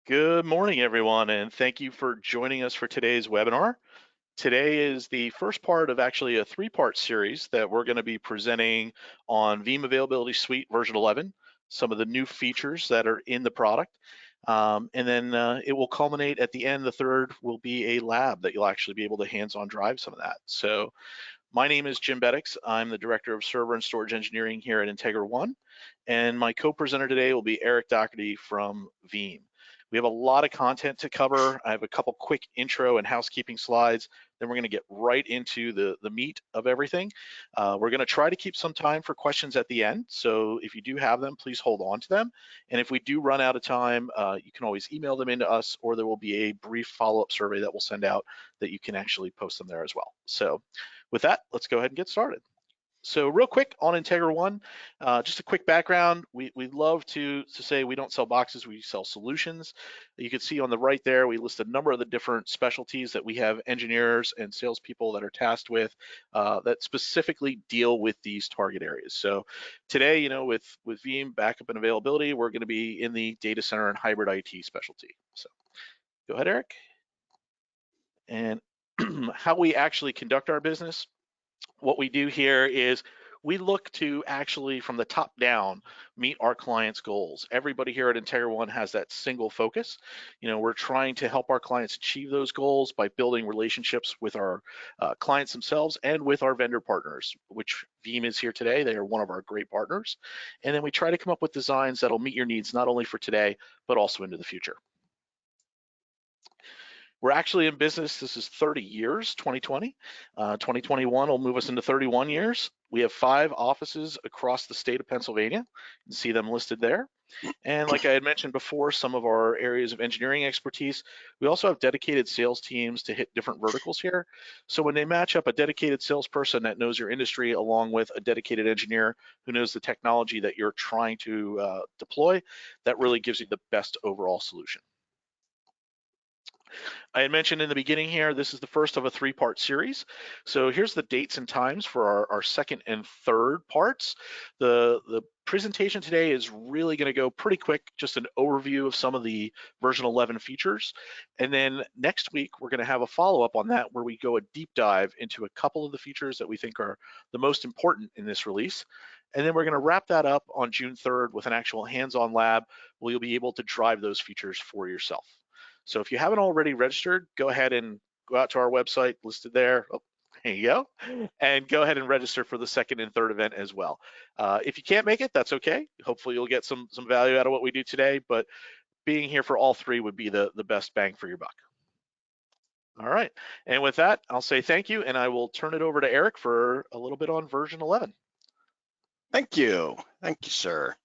Good morning, everyone, and thank you for joining us for today's webinar. Today is the first part of actually a three-part series that we're going to be presenting on Veeam Availability Suite version 11, some of the new features that are in the product, and then it will culminate at the end. The third will be a lab that you'll actually be able to hands-on drive some of that. So my name is Jim Beddix. I'm the Director of Server and Storage Engineering here at IntegraONE, and my co-presenter today will be Eric Doherty from Veeam. We have a lot of content to cover. I have a couple quick intro and housekeeping slides. Then we're going to get right into the meat of everything. We're going to try to keep some time for questions at the end. So if you do have them, please hold on to them. And if we do run out of time, you can always email them into us, or there will be a brief follow-up survey that we'll send out that you can actually post them there as well. So with that, let's go ahead and get started. So real quick on IntegraONE, just a quick background. We love to say we don't sell boxes, we sell solutions. You can see on the right there, we list a number of the different specialties that we have engineers and salespeople that are tasked with that specifically deal with these target areas. So today, with Veeam backup and availability, we're going to be in the data center and hybrid IT specialty. So go ahead, Eric. And how we actually conduct our business. What we do here is we look to actually, from the top down, meet our clients' goals. Everybody here at IntegraONE has that single focus. We're trying to help our clients achieve those goals by building relationships with our clients themselves and with our vendor partners, which Veeam is here today. They are one of our great partners. And then we try to come up with designs that'll meet your needs, not only for today, but also into the future. We're actually in business, this is 30 years, 2020. 2021 will move us into 31 years. We have 5 offices across the state of Pennsylvania. You can see them listed there. And like I had mentioned before, some of our areas of engineering expertise, we also have dedicated sales teams to hit different verticals here. So when they match up a dedicated salesperson that knows your industry along with a dedicated engineer who knows the technology that you're trying to deploy, that really gives you the best overall solution. I had mentioned in the beginning here, this is the first of a 3-part series. So here's the dates and times for our second and third parts. The presentation today is really going to go pretty quick, just an overview of some of the version 11 features. And then next week, we're going to have a follow-up on that where we go a deep dive into a couple of the features that we think are the most important in this release. And then we're going to wrap that up on June 3rd with an actual hands-on lab where you'll be able to drive those features for yourself. So if you haven't already registered, go ahead and go out to our website listed there. Oh, there you go. And go ahead and register for the second and third event as well. If you can't make it, that's okay. Hopefully you'll get some value out of what we do today, but being here for all 3 would be the best bang for your buck. All right. And with that, I'll say thank you, and I will turn it over to Eric for a little bit on version 11. Thank you. Thank you, sir.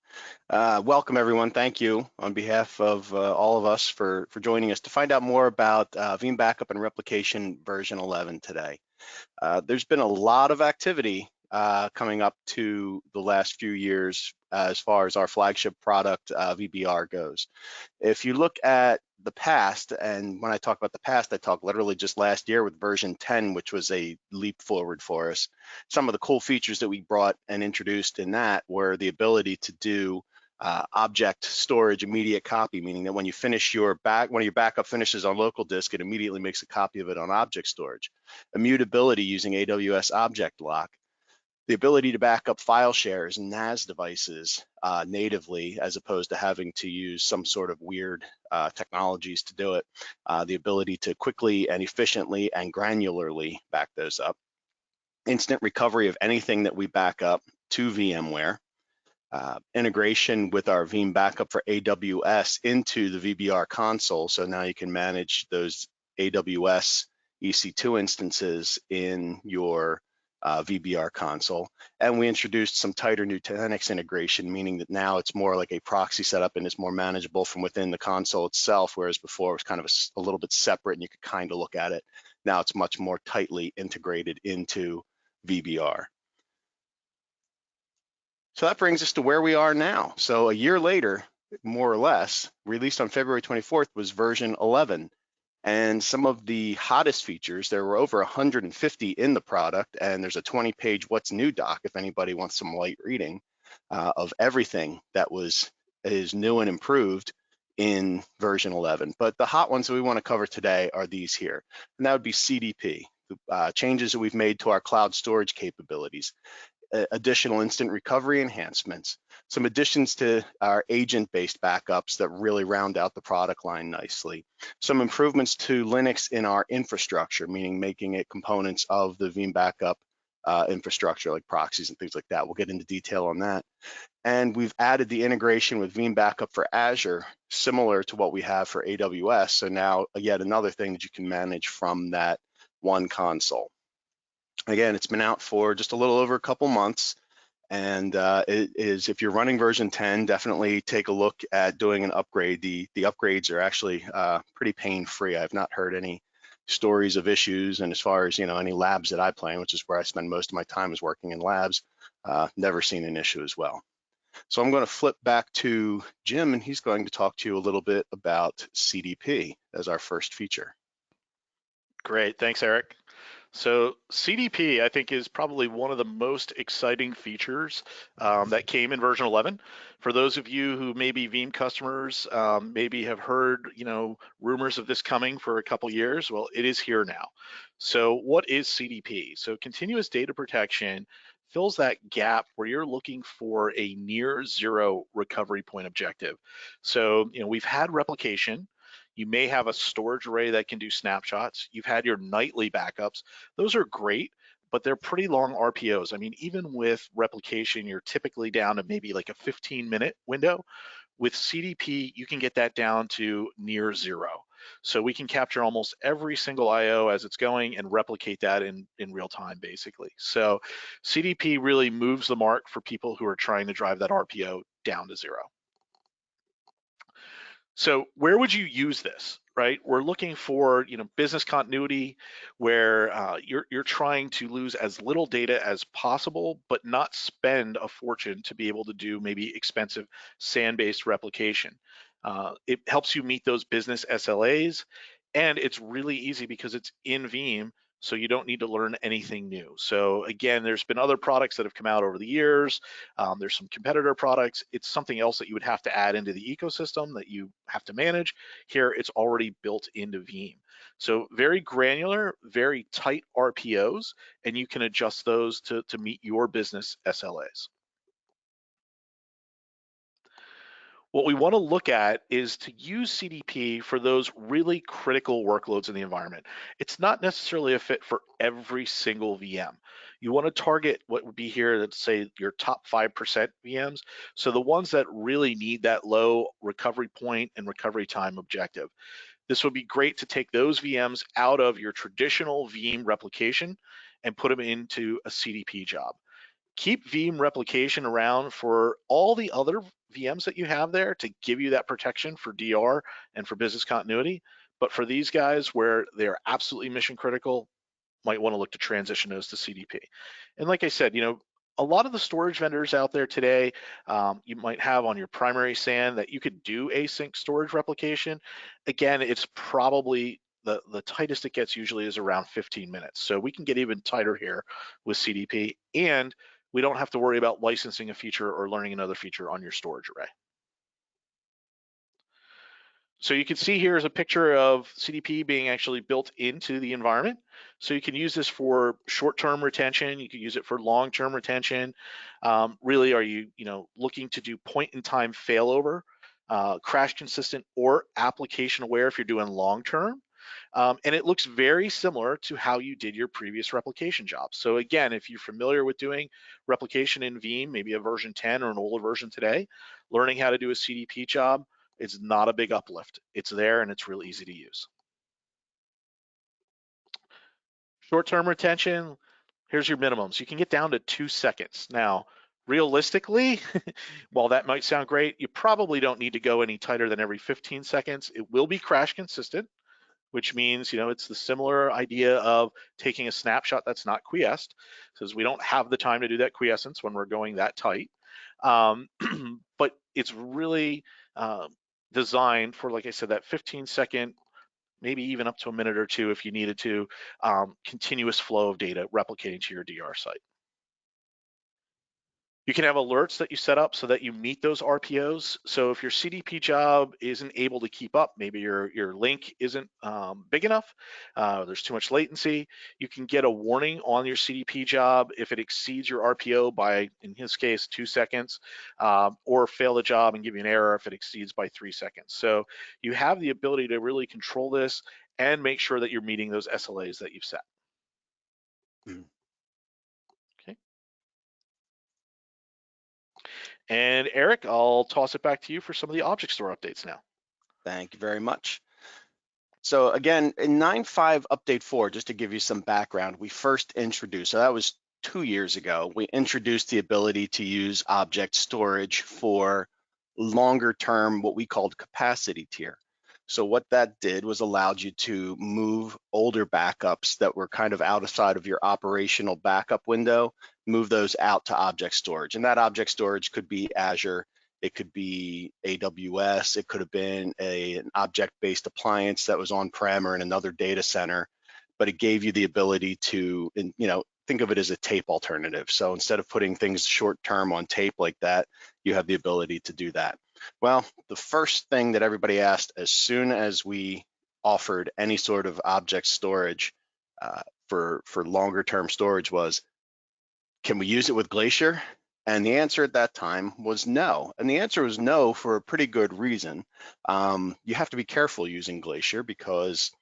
Welcome, everyone. Thank you on behalf of all of us for joining us to find out more about Veeam Backup and Replication version 11 today. There's been a lot of activity coming up to the last few years as far as our flagship product, VBR, goes. If you look at the past, and when I talk about the past, I talk literally just last year with version 10, which was a leap forward for us. Some of the cool features that we brought and introduced in that were the ability to do object storage immediate copy, meaning that when you finish one of your backup finishes on local disk, it immediately makes a copy of it on object storage. Immutability using AWS Object Lock. The ability to back up file shares and NAS devices natively, as opposed to having to use some sort of weird technologies to do it. The ability to quickly and efficiently and granularly back those up. Instant recovery of anything that we back up to VMware. Integration with our Veeam backup for AWS into the VBR console. So now you can manage those AWS EC2 instances in your VBR console. And we introduced some tighter Nutanix integration, meaning that now it's more like a proxy setup and it's more manageable from within the console itself, whereas before it was kind of a little bit separate and you could kind of look at it. Now it's much more tightly integrated into VBR. So that brings us to where we are now. So a year later, more or less, released on February 24th was version 11. And some of the hottest features, there were over 150 in the product, and there's a 20-page what's new doc if anybody wants some light reading of everything that is new and improved in version 11. But the hot ones that we want to cover today are these here, and that would be CDP, changes that we've made to our cloud storage capabilities, additional instant recovery enhancements, some additions to our agent-based backups that really round out the product line nicely, some improvements to Linux in our infrastructure, meaning making it components of the Veeam backup infrastructure like proxies and things like that. We'll get into detail on that. And we've added the integration with Veeam Backup for Azure, similar to what we have for AWS. So now yet another thing that you can manage from that one console. Again, it's been out for just a little over a couple months. And it is, if you're running version 10, definitely take a look at doing an upgrade. The upgrades are actually pretty pain-free. I've not heard any stories of issues. And as far as, any labs that I play in, which is where I spend most of my time is working in labs, never seen an issue as well. So I'm going to flip back to Jim, and he's going to talk to you a little bit about CDP as our first feature. Great, thanks, Eric. So CDP, I think, is probably one of the most exciting features that came in version 11. For those of you who may be Veeam customers, maybe have heard, rumors of this coming for a couple years. Well, it is here now. So what is CDP? So continuous data protection fills that gap where you're looking for a near zero recovery point objective. So, we've had replication. You may have a storage array that can do snapshots. You've had your nightly backups. Those are great, but they're pretty long RPOs. I mean, even with replication, you're typically down to maybe like a 15-minute window. With CDP, you can get that down to near zero. So we can capture almost every single IO as it's going and replicate that in real time, basically. So CDP really moves the mark for people who are trying to drive that RPO down to zero. So where would you use this, right? We're looking for, business continuity where you're trying to lose as little data as possible, but not spend a fortune to be able to do maybe expensive SAN-based replication. It helps you meet those business SLAs, and it's really easy because it's in Veeam, so you don't need to learn anything new. So again, there's been other products that have come out over the years. There's some competitor products. It's something else that you would have to add into the ecosystem that you have to manage. Here, it's already built into Veeam. So very granular, very tight RPOs, and you can adjust those to meet your business SLAs. What we want to look at is to use CDP for those really critical workloads in the environment. It's not necessarily a fit for every single VM. You want to target what would be here, let's say your top 5% VMs. So the ones that really need that low recovery point and recovery time objective. This would be great to take those VMs out of your traditional Veeam replication and put them into a CDP job. Keep Veeam replication around for all the other VMs that you have there to give you that protection for DR and for business continuity. But for these guys where they're absolutely mission critical, might want to look to transition those to CDP. And like I said, a lot of the storage vendors out there today, you might have on your primary SAN that you could do async storage replication. Again, it's probably the tightest it gets usually is around 15 minutes. So we can get even tighter here with CDP, and we don't have to worry about licensing a feature or learning another feature on your storage array. So you can see here is a picture of CDP being actually built into the environment. So you can use this for short-term retention. You can use it for long-term retention. Really, are you looking to do point-in-time failover, crash consistent, or application aware if you're doing long-term? And it looks very similar to how you did your previous replication job. So again, if you're familiar with doing replication in Veeam, maybe a version 10 or an older version today, learning how to do a CDP job, it's not a big uplift. It's there and it's real easy to use. Short-term retention, here's your minimums. You can get down to 2 seconds. Now, realistically, while that might sound great, you probably don't need to go any tighter than every 15 seconds. It will be crash consistent, which means, it's the similar idea of taking a snapshot that's not quiesced, because we don't have the time to do that quiescence when we're going that tight. But it's really designed for, like I said, that 15-second, maybe even up to a minute or two if you needed to, continuous flow of data replicating to your DR site. You can have alerts that you set up so that you meet those RPOs. So if your CDP job isn't able to keep up, maybe your link isn't big enough, there's too much latency, you can get a warning on your CDP job if it exceeds your RPO by, in his case, 2 seconds, or fail the job and give you an error if it exceeds by 3 seconds. So you have the ability to really control this and make sure that you're meeting those SLAs that you've set. Mm. Okay. And Eric, I'll toss it back to you for some of the object store updates now. Thank you very much. So again, in 9.5 update 4, just to give you some background, we first introduced, so that was 2 years ago, we introduced the ability to use object storage for longer term, what we called capacity tier. So what that did was allowed you to move older backups that were kind of outside of your operational backup window, move those out to object storage. And that object storage could be Azure, it could be AWS, it could have been an object-based appliance that was on-prem or in another data center, but it gave you the ability to, think of it as a tape alternative. So instead of putting things short-term on tape like that, you have the ability to do that. Well, the first thing that everybody asked as soon as we offered any sort of object storage for longer-term storage was, can we use it with Glacier? And the answer at that time was no. And the answer was no for a pretty good reason. You have to be careful using Glacier because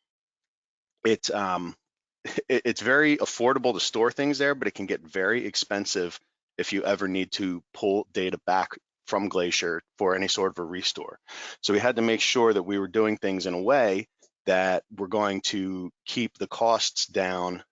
it's very affordable to store things there, but it can get very expensive if you ever need to pull data back from Glacier for any sort of a restore. So we had to make sure that we were doing things in a way that we're going to keep the costs down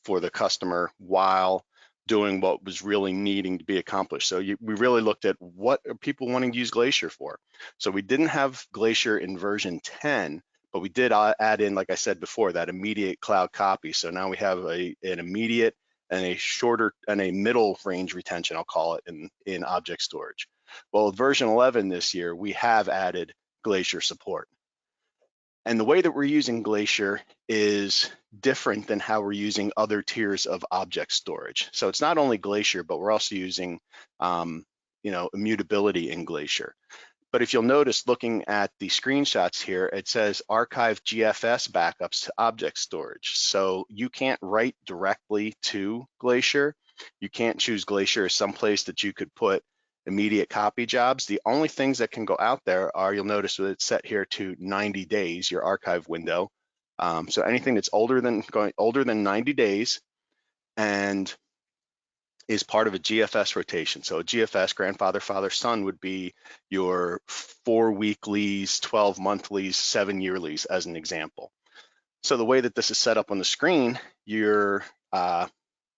for the customer while doing what was really needing to be accomplished. So we really looked at what are people wanting to use Glacier for. So we didn't have Glacier in version 10, but we did add in, like I said before, that immediate cloud copy. So now we have an immediate and a shorter and a middle range retention, I'll call it, in object storage. Well, with version 11 this year, we have added Glacier support. And the way that we're using Glacier is different than how we're using other tiers of object storage. So it's not only Glacier, but we're also using immutability in Glacier. But if you'll notice, looking at the screenshots here, it says archive GFS backups to object storage. So you can't write directly to Glacier. You can't choose Glacier as someplace that you could put immediate copy jobs. The only things that can go out there are, you'll notice that it's set here to 90 days, your archive window. So anything that's older than 90 days and is part of a GFS rotation. So a GFS, grandfather, father, son, would be your 4 weeklies, 12 monthlies, 7 yearlies, as an example. So the way that this is set up on the screen, your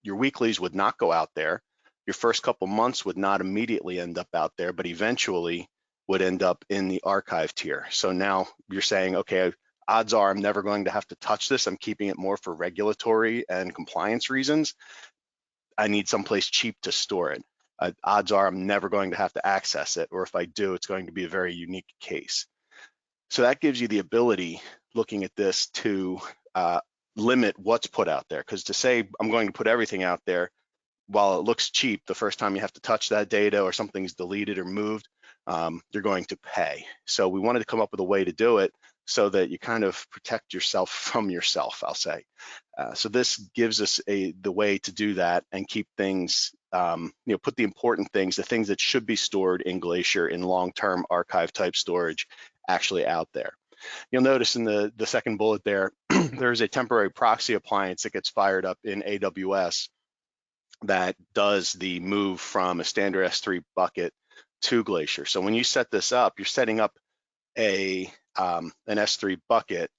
weeklies would not go out there. Your first couple months would not immediately end up out there, but eventually would end up in the archive tier. So now you're saying, okay, odds are I'm never going to have to touch this. I'm keeping it more for regulatory and compliance reasons. I need someplace cheap to store it. Odds are I'm never going to have to access it, or if I do, it's going to be a very unique case. So that gives you the ability, looking at this, to limit what's put out there. Because to say I'm going to put everything out there, while it looks cheap, the first time you have to touch that data or something's deleted or moved, you're going to pay. So we wanted to come up with a way to do it so that you kind of protect yourself from yourself, I'll say. So this gives us the way to do that and keep things, put the important things, the things that should be stored in Glacier in long-term archive type storage actually out there. You'll notice in the second bullet there, there's a temporary proxy appliance that gets fired up in AWS that does the move from a standard S3 bucket to Glacier. So when you set this up, you're setting up an S3 bucket,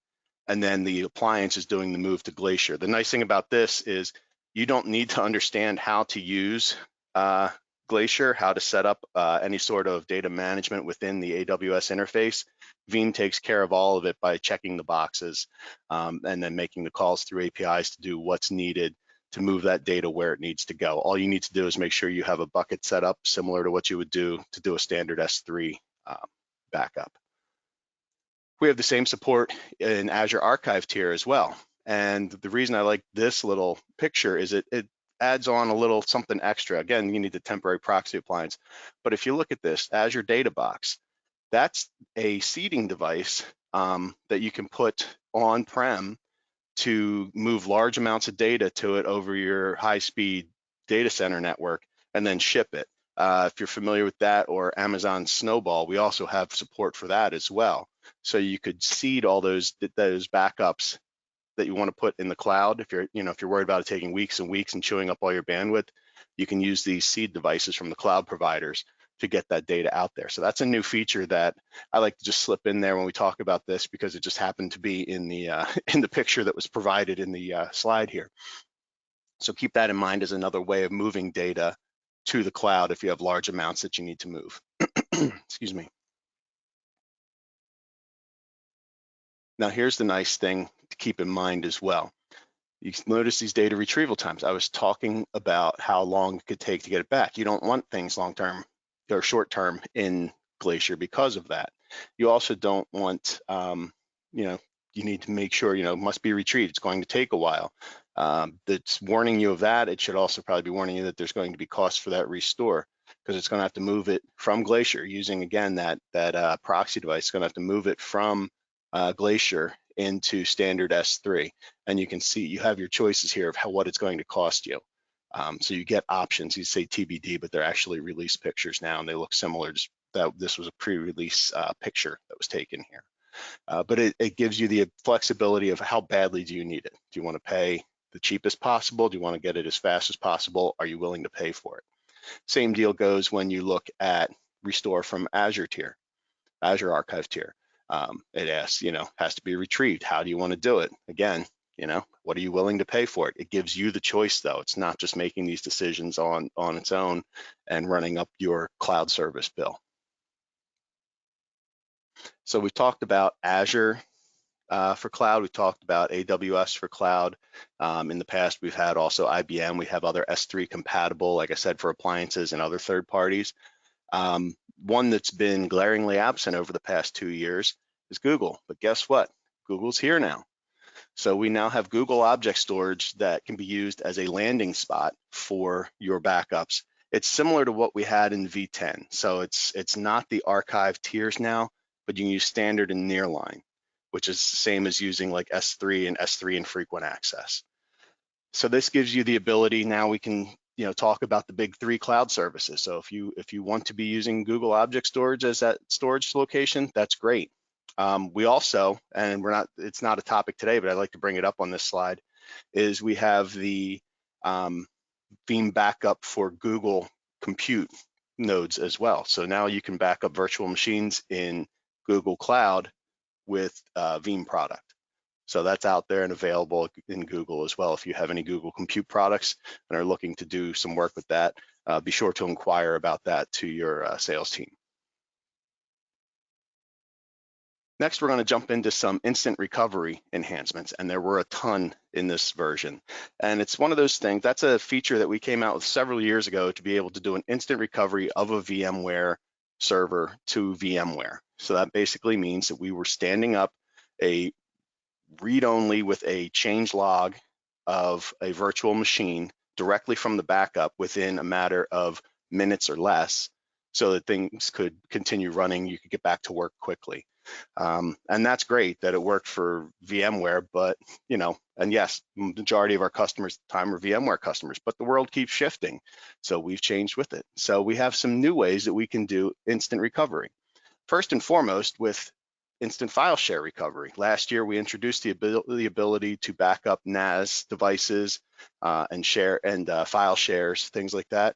and then the appliance is doing the move to Glacier. The nice thing about this is you don't need to understand how to use Glacier, how to set up any sort of data management within the AWS interface. Veeam takes care of all of it by checking the boxes and then making the calls through APIs to do what's needed to move that data where it needs to go. All you need to do is make sure you have a bucket set up similar to what you would do to do a standard S3 backup. We have the same support in Azure Archive tier as well. And the reason I like this little picture is it adds on a little something extra. Again, you need the temporary proxy appliance. But if you look at this, Azure Data Box, that's a seeding device that you can put on-prem to move large amounts of data to it over your high-speed data center network and then ship it. If you're familiar with that, or Amazon Snowball, we also have support for that as well. So you could seed all those backups that you want to put in the cloud. If you're worried about it taking weeks and weeks and chewing up all your bandwidth, you can use these seed devices from the cloud providers to get that data out there. So that's a new feature that I like to just slip in there when we talk about this, because it just happened to be in the in the picture that was provided in the slide here. So keep that in mind as another way of moving data to the cloud if you have large amounts that you need to move. Excuse me. Now here's the nice thing to keep in mind as well. You notice these data retrieval times. I was talking about how long it could take to get it back. You don't want things long-term or short-term in Glacier because of that. You also don't want, you need to make sure, must be retrieved. It's going to take a while. That's warning you of that. It should also probably be warning you that there's going to be costs for that restore, because it's going to have to move it from Glacier using, again, that proxy device. It's going to have to move it from Glacier into standard S3, and you can see you have your choices here of what it's going to cost you. So you get options. You say TBD, but they're actually release pictures now, and they look similar. Just that this was a pre-release picture that was taken here. But it gives you the flexibility of how badly do you need it. Do you want to pay the cheapest possible? Do you want to get it as fast as possible? Are you willing to pay for it? Same deal goes when you look at restore from Azure tier, Azure Archive tier. It asks, has to be retrieved. How do you want to do it? Again, what are you willing to pay for it? It gives you the choice, though. It's not just making these decisions on its own and running up your cloud service bill. So we've talked about Azure for cloud. We've talked about AWS for cloud. In the past, we've had also IBM. We have other S3 compatible, like I said, for appliances and other third parties. One that's been glaringly absent over the past 2 years is Google. But guess what? Google's here now. So we now have Google Object Storage that can be used as a landing spot for your backups. It's similar to what we had in V10. So it's not the archive tiers now, but you can use standard and nearline, which is the same as using like S3 and frequent access. So this gives you the ability. Now we can talk about the big 3 cloud services. So if you want to be using Google Object Storage as that storage location, that's great. We also, and it's not a topic today, but I'd like to bring it up on this slide, is we have the Veeam backup for Google Compute nodes as well. So now you can back up virtual machines in Google Cloud with Veeam product. So that's out there and available in Google as well. If you have any Google Compute products and are looking to do some work with that, be sure to inquire about that to your sales team. Next, we're going to jump into some instant recovery enhancements, and there were a ton in this version. And it's one of those things, that's a feature that we came out with several years ago to be able to do an instant recovery of a VMware server to VMware. So that basically means that we were standing up a read-only with a change log of a virtual machine directly from the backup within a matter of minutes or less, so that things could continue running, you could get back to work quickly. And that's great that it worked for VMware, but and yes, majority of our customers at the time are VMware customers, but the world keeps shifting, so we've changed with it. So we have some new ways that we can do instant recovery. First and foremost, with instant file share recovery. Last year, we introduced the ability to back up NAS devices and share and file shares, things like that.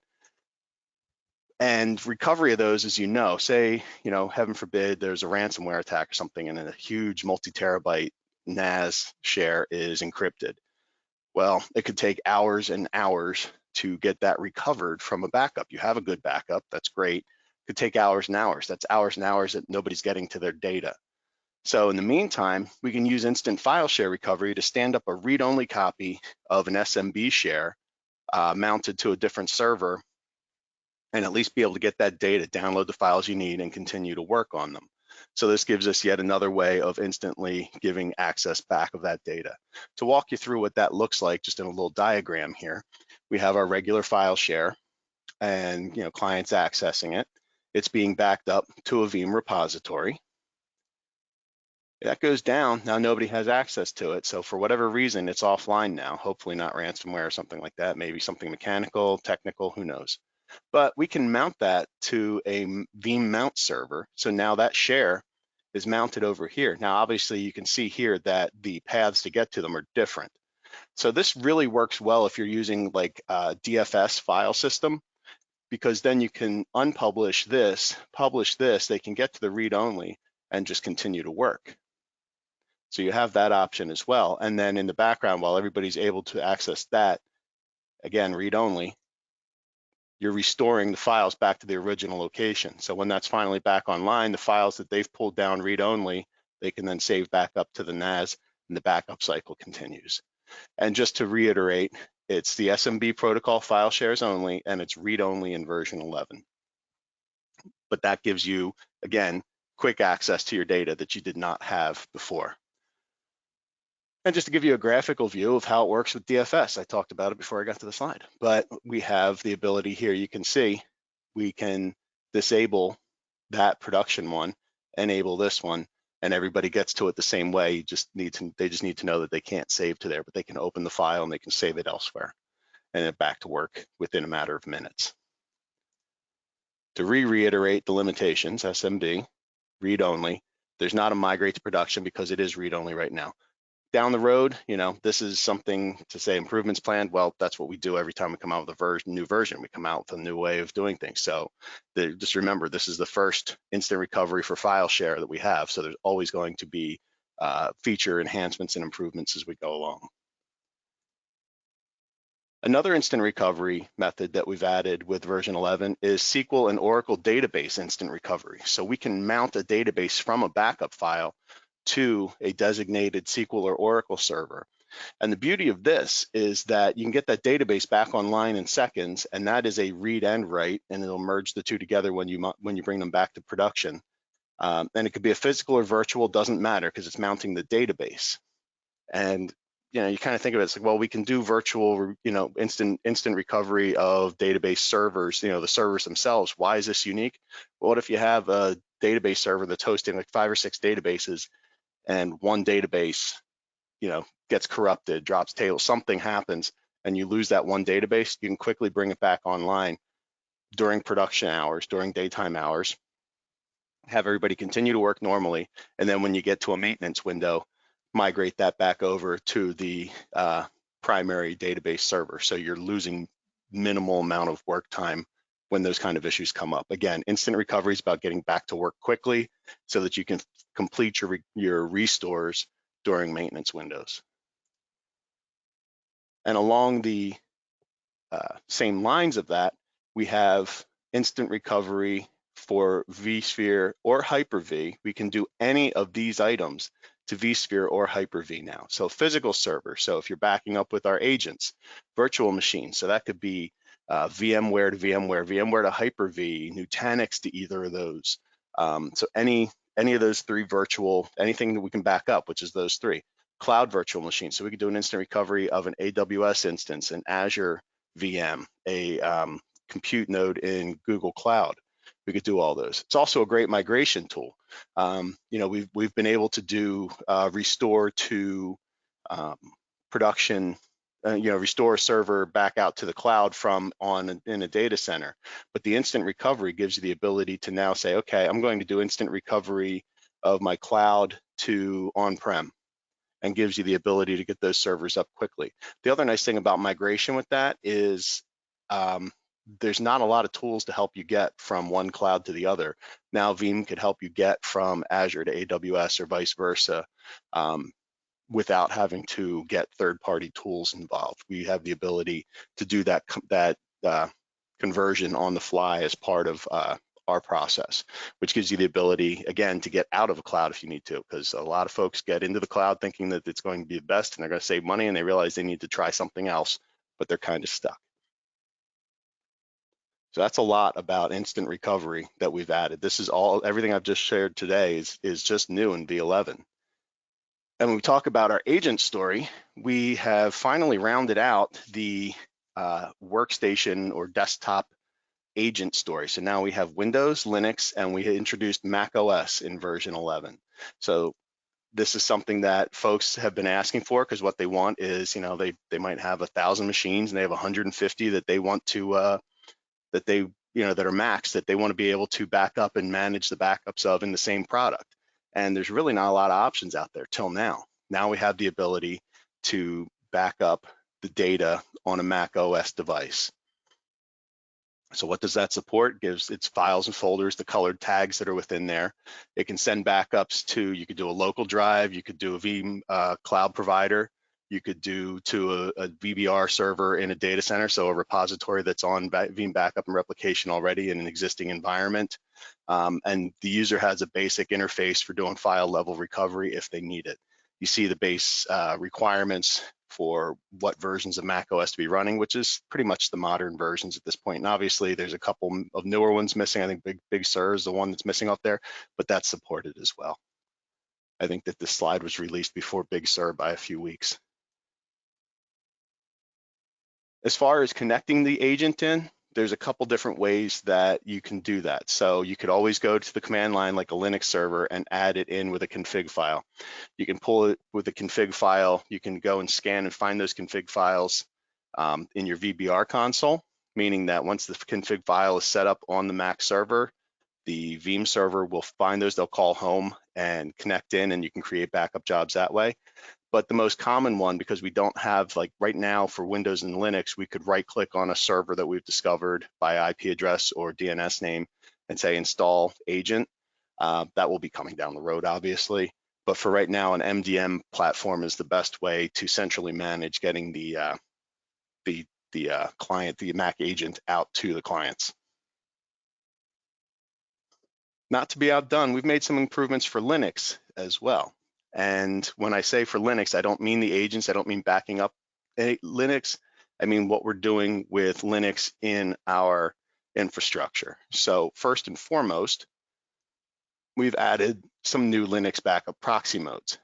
And recovery of those, as say, heaven forbid, there's a ransomware attack or something, and a huge multi-terabyte NAS share is encrypted. Well, it could take hours and hours to get that recovered from a backup. You have a good backup, that's great. It could take hours and hours. That's hours and hours that nobody's getting to their data. So in the meantime, we can use instant file share recovery to stand up a read-only copy of an SMB share mounted to a different server, and at least be able to get that data, download the files you need, and continue to work on them. So this gives us yet another way of instantly giving access back of that data. To walk you through what that looks like, just in a little diagram here, We have our regular file share and clients accessing it. It's being backed up to a Veeam repository. That goes down, now nobody has access to it. So for whatever reason, it's offline now, hopefully not ransomware or something like that, maybe something mechanical, technical, who knows. But we can mount that to a Veeam mount server. So now that share is mounted over here. Now, obviously you can see here that the paths to get to them are different. So this really works well if you're using like a DFS file system, because then you can unpublish this, publish this, they can get to the read-only and just continue to work. So you have that option as well. And then in the background, while everybody's able to access that, again, read-only, you're restoring the files back to the original location. So when that's finally back online, the files that they've pulled down read-only, they can then save back up to the NAS and the backup cycle continues. And just to reiterate, it's the SMB protocol file shares only, and it's read-only in version 11. But that gives you, again, quick access to your data that you did not have before. And just to give you a graphical view of how it works with DFS, I talked about it before I got to the slide, but we have the ability here, you can see, we can disable that production one, enable this one, and everybody gets to it the same way. They just need to know that they can't save to there, but they can open the file and they can save it elsewhere, and then back to work within a matter of minutes. To reiterate the limitations, SMB, read-only, there's not a migrate to production because it is read-only right now. Down the road, this is something to say improvements planned. Well, that's what we do every time we come out with a new version. We come out with a new way of doing things. So just remember, this is the first instant recovery for file share that we have. So there's always going to be feature enhancements and improvements as we go along. Another instant recovery method that we've added with version 11 is SQL and Oracle database instant recovery. So we can mount a database from a backup file to a designated SQL or Oracle server. And the beauty of this is that you can get that database back online in seconds, and that is a read and write, and it'll merge the two together when you bring them back to production. And it could be a physical or virtual, doesn't matter, because it's mounting the database. And you kind of think of it, it's like, well, we can do virtual, instant recovery of database servers, the servers themselves. Why is this unique? Well, what if you have a database server that's hosting like 5 or 6 databases, and one database, gets corrupted, drops tables, something happens, and you lose that one database? You can quickly bring it back online during production hours, during daytime hours, have everybody continue to work normally, and then when you get to a maintenance window, migrate that back over to the primary database server. So you're losing minimal amount of work time when those kind of issues come up. Again, instant recovery is about getting back to work quickly so that you can complete your restores during maintenance windows. And along the same lines of that, we have instant recovery for vSphere or Hyper-V. We can do any of these items to vSphere or Hyper-V now. So physical server, so if you're backing up with our agents, virtual machines, so that could be VMware to VMware, VMware to Hyper-V, Nutanix to either of those. So any of those three virtual, anything that we can back up, which is those three. Cloud virtual machines, so we could do an instant recovery of an AWS instance, an Azure VM, a compute node in Google Cloud. We could do all those. It's also a great migration tool. We've been able to do restore to production, restore a server back out to the cloud in a data center. But the instant recovery gives you the ability to now say, okay, I'm going to do instant recovery of my cloud to on-prem, and gives you the ability to get those servers up quickly. The other nice thing about migration with that is there's not a lot of tools to help you get from one cloud to the other. Now Veeam could help you get from Azure to AWS or vice versa without having to get third-party tools involved. We have the ability to do that conversion on the fly as part of our process, which gives you the ability, again, to get out of a cloud if you need to, because a lot of folks get into the cloud thinking that it's going to be the best and they're going to save money, and they realize they need to try something else, but they're kind of stuck. So that's a lot about instant recovery that we've added. This is everything I've just shared today is just new in V11. And when we talk about our agent story, we have finally rounded out the workstation or desktop agent story. So now we have Windows, Linux, and we introduced Mac OS in version 11. So this is something that folks have been asking for, because what they want is, they might have 1,000 machines and they have 150 that they want to that are Macs that they want to be able to back up and manage the backups of in the same product. And there's really not a lot of options out there till now. Now we have the ability to back up the data on a Mac OS device. So what does that support? It gives its files and folders, the colored tags that are within there. It can send backups to, you could do a local drive, you could do a Veeam cloud provider, you could do to a VBR server in a data center, so a repository that's on Veeam backup and replication already in an existing environment. And the user has a basic interface for doing file level recovery if they need it. You see the base requirements for what versions of Mac OS to be running, which is pretty much the modern versions at this point. And obviously there's a couple of newer ones missing. I think Big Sur is the one that's missing up there, but that's supported as well. I think that this slide was released before Big Sur by a few weeks. As far as connecting the agent in, there's a couple different ways that you can do that. So you could always go to the command line like a Linux server and add it in with a config file. You can pull it with a config file. You can go and scan and find those config files in your VBR console, meaning that once the config file is set up on the Mac server, the Veeam server will find those, they'll call home and connect in, and you can create backup jobs that way. But the most common one, because we don't have, like right now for Windows and Linux, we could right click on a server that we've discovered by IP address or DNS name and say install agent. That will be coming down the road, obviously. But for right now, an MDM platform is the best way to centrally manage getting the client, the Mac agent out to the clients. Not to be outdone, we've made some improvements for Linux as well. And when I say for Linux, I don't mean the agents, I don't mean backing up Linux, I mean what we're doing with Linux in our infrastructure. So first and foremost, we've added some new Linux backup proxy modes.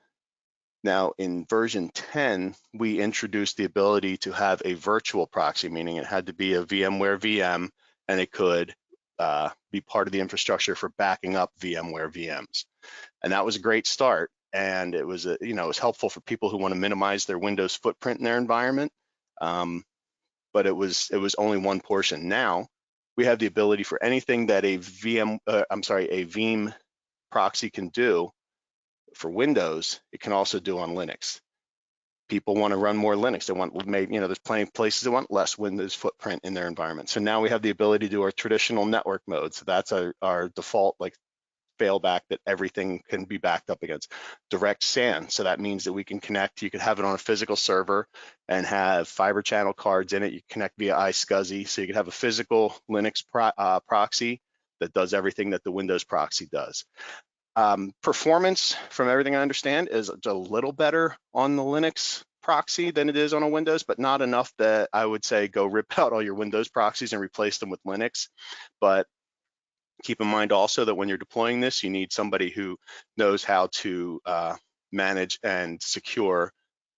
Now in version 10, we introduced the ability to have a virtual proxy, meaning it had to be a VMware VM, and it could be part of the infrastructure for backing up VMware VMs. And that was a great start. And it was, it was helpful for people who want to minimize their Windows footprint in their environment. But it was only one portion. Now we have the ability for anything that a Veeam proxy can do for Windows, it can also do on Linux. People want to run more Linux. They want, there's plenty of places that want less Windows footprint in their environment. So now we have the ability to do our traditional network mode. So that's our default failback that everything can be backed up against. Direct SAN, so that means that we can connect, you could have it on a physical server and have fiber channel cards in it. You connect via iSCSI, so you could have a physical Linux proxy that does everything that the Windows proxy does. Performance, from everything I understand, is a little better on the Linux proxy than it is on a Windows, but not enough that I would say go rip out all your Windows proxies and replace them with Linux. But keep in mind also that when you're deploying this, you need somebody who knows how to manage and secure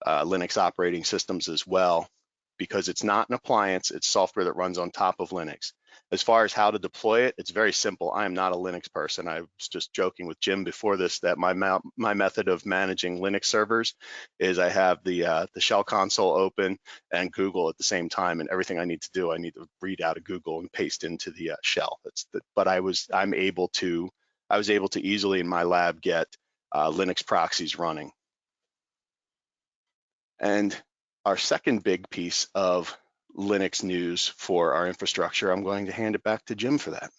Linux operating systems as well, because it's not an appliance, it's software that runs on top of Linux. As far as how to deploy it, it's very simple. I am not a Linux person. I was just joking with Jim before this that my method of managing Linux servers is I have the shell console open and Google at the same time, and everything I need to do, I need to read out of Google and paste into the shell. But I was able to easily in my lab get Linux proxies running. And our second big piece of Linux news for our infrastructure, I'm going to hand it back to Jim for that.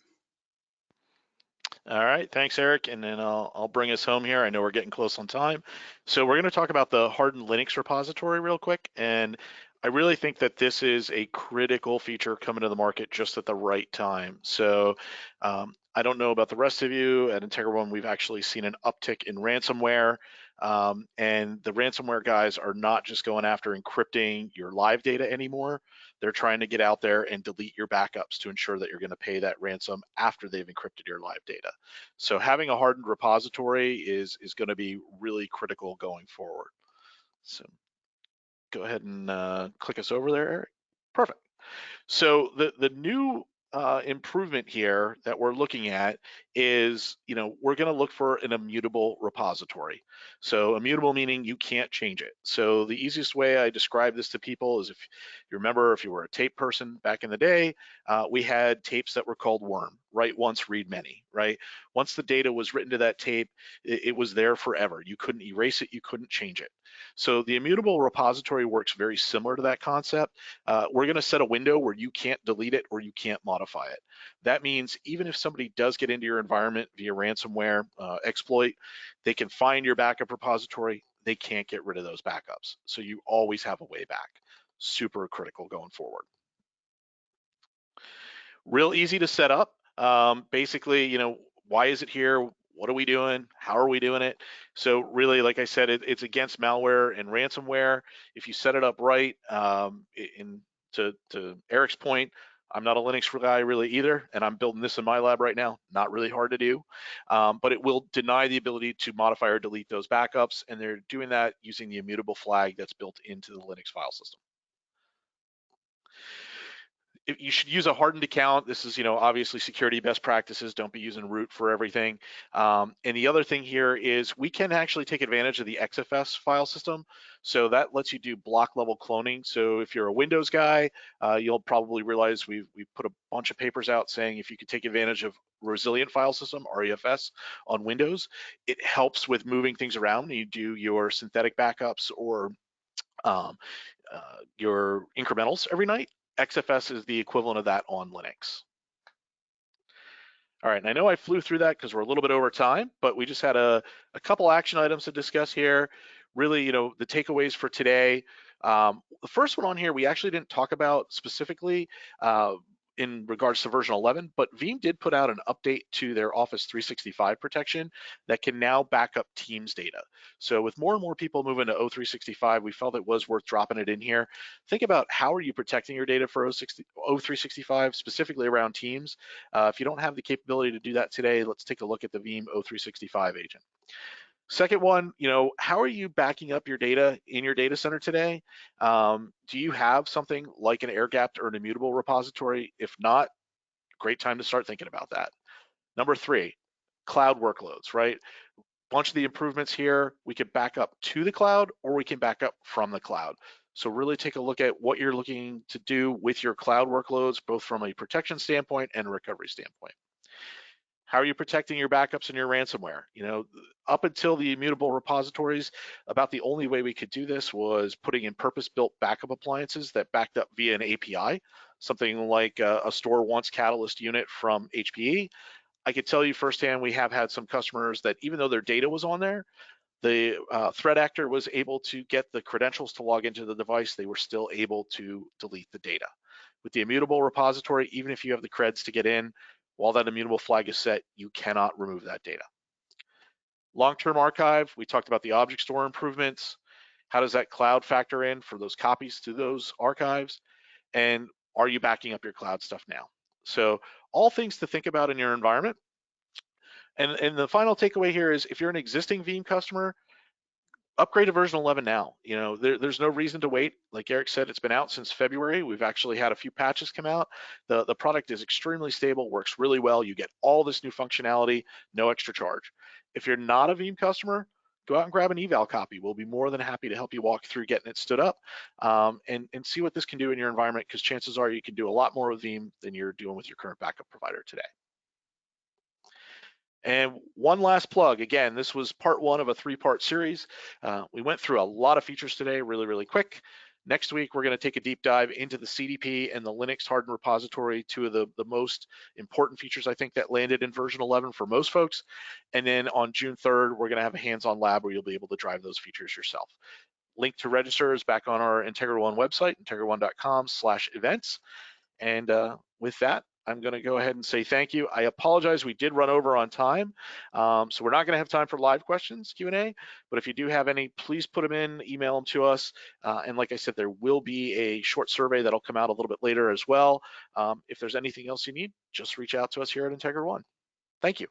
All right, thanks, Eric. And then I'll bring us home here. I know we're getting close on time. So we're going to talk about the hardened Linux repository real quick. And I really think that this is a critical feature coming to the market just at the right time. So I don't know about the rest of you. At IntegraONE, we've actually seen an uptick in ransomware. And the ransomware guys are not just going after encrypting your live data anymore. They're trying to get out there and delete your backups to ensure that you're going to pay that ransom after they've encrypted your live data. So having a hardened repository is going to be really critical going forward. So go ahead and click us over there, Eric. Perfect. So the new improvement here that we're looking at is, we're going to look for an immutable repository. So immutable meaning you can't change it. So the easiest way I describe this to people is, if you remember, if you were a tape person back in the day, we had tapes that were called worm, write once, read many, right? Once the data was written to that tape, it was there forever. You couldn't erase it, you couldn't change it. So the immutable repository works very similar to that concept. We're going to set a window where you can't delete it or you can't modify it. That means even if somebody does get into your environment via ransomware exploit, they can find your backup repository. They can't get rid of those backups. So you always have a way back. Super critical going forward. Real easy to set up. Basically, why is it here? What are we doing? How are we doing it? So really, like I said, it's against malware and ransomware. If you set it up right, to Eric's point, I'm not a Linux guy really either, and I'm building this in my lab right now. Not really hard to do, but it will deny the ability to modify or delete those backups, and they're doing that using the immutable flag that's built into the Linux file system. You should use a hardened account. This is, obviously security best practices. Don't be using root for everything. And the other thing here is we can actually take advantage of the XFS file system. So that lets you do block level cloning. So if you're a Windows guy, you'll probably realize we've put a bunch of papers out saying if you could take advantage of resilient file system, REFS, on Windows, it helps with moving things around when you do your synthetic backups or your incrementals every night. XFS is the equivalent of that on Linux. All right, and I know I flew through that because we're a little bit over time, but we just had a couple action items to discuss here. Really, the takeaways for today. The first one on here, we actually didn't talk about specifically in regards to version 11, but Veeam did put out an update to their Office 365 protection that can now back up Teams data. So with more and more people moving to O365, we felt it was worth dropping it in here. Think about how are you protecting your data for O365, specifically around Teams. If you don't have the capability to do that today, let's take a look at the Veeam O365 agent. Second one, how are you backing up your data in your data center today? Do you have something like an air-gapped or an immutable repository? If not, great time to start thinking about that. Number 3, cloud workloads, right? Bunch of the improvements here, we can back up to the cloud or we can back up from the cloud. So really take a look at what you're looking to do with your cloud workloads, both from a protection standpoint and a recovery standpoint. How are you protecting your backups and your ransomware? Up until the immutable repositories, about the only way we could do this was putting in purpose-built backup appliances that backed up via an API, something like a store wants Catalyst unit from HPE. I could tell you firsthand, we have had some customers that even though their data was on there, the threat actor was able to get the credentials to log into the device, they were still able to delete the data. With the immutable repository, even if you have the creds to get in, while that immutable flag is set, you cannot remove that data. Long-term archive, we talked about the object store improvements. How does that cloud factor in for those copies to those archives? And are you backing up your cloud stuff now? So all things to think about in your environment. And the final takeaway here is if you're an existing Veeam customer, upgrade to version 11 now. There's no reason to wait. Like Eric said, it's been out since February. We've actually had a few patches come out. The product is extremely stable, works really well. You get all this new functionality, no extra charge. If you're not a Veeam customer, go out and grab an eval copy. We'll be more than happy to help you walk through getting it stood up and see what this can do in your environment, because chances are you can do a lot more with Veeam than you're doing with your current backup provider today. And one last plug, again, this was part 1 of a 3-part series. We went through a lot of features today, really, really quick. Next week, we're going to take a deep dive into the CDP and the Linux hardened repository, 2 of the most important features, I think, that landed in version 11 for most folks. And then on June 3rd, we're going to have a hands-on lab where you'll be able to drive those features yourself. Link to register is back on our IntegraONE website, integraone.com/events. And with that, I'm going to go ahead and say thank you. I apologize, we did run over on time, so we're not going to have time for live questions, Q&A, but if you do have any, please put them in, email them to us, and like I said, there will be a short survey that'll come out a little bit later as well. If there's anything else you need, just reach out to us here at IntegraONE. Thank you.